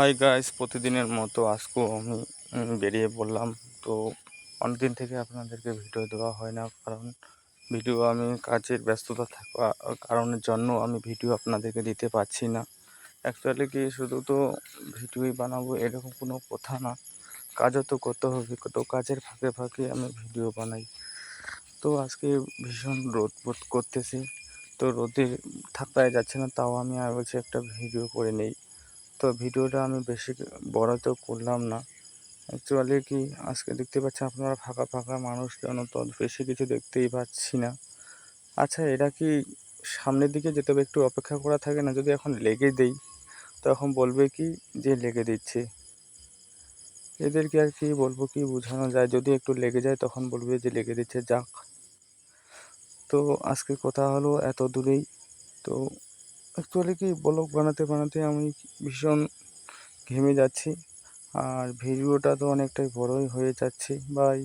Hi guys, প্রতিদিনের মতো আজকেও আমি বেরিয়ে পড়লাম। তো অনেকদিন থেকে আপনাদেরকে ভিডিও দেওয়া হয় না, কারণ ভিডিও আমি কাজের ব্যস্ততা থাকা কারণের জন্য আমি ভিডিও আপনাদেরকে দিতে পারছি না। অ্যাকচুয়ালি কি শুধু তো ভিডিওই বানাবো এরকম কোনো কথা না, কাজও তো করতে হবে। তো কাজের ফাঁকে ফাঁকে আমি ভিডিও বানাই। তো আজকে ভীষণ রোদ বোধ করতেছি, তো রোদে থাকাই যাচ্ছে না, তাও আমি আর বলছি একটা ভিডিও করে নেই। তো ভিডিওটা আমি বেশি বড় তো করলাম না। অ্যাকচুয়ালি কি আজকে দেখতে পাচ্ছেন আপনারা ফাঁকা ফাঁকা মানুষজন, তো বেশি কিছু দেখতেই পাচ্ছি না। আচ্ছা, এরা কি সামনের দিকে যেতে হবে, একটু অপেক্ষা করা থাকে না? যদি এখন লেগে দেই তখন বলবে কি যে লেগে দিচ্ছে। এদেরকে আর কি বলবো, কি বোঝানো যায়? যদি একটু লেগে যায় তখন বলবে যে লেগে দিচ্ছে, যাক। তো আজকে কথা হলো এত দূরেই। তো অ্যাকচুয়ালি কি ব্লগ বানাতে বানাতে আমি ভীষণ ঘেমে যাচ্ছি, আর ভিডিওটা তো অনেকটাই বড়ই হয়ে যাচ্ছে। বাই।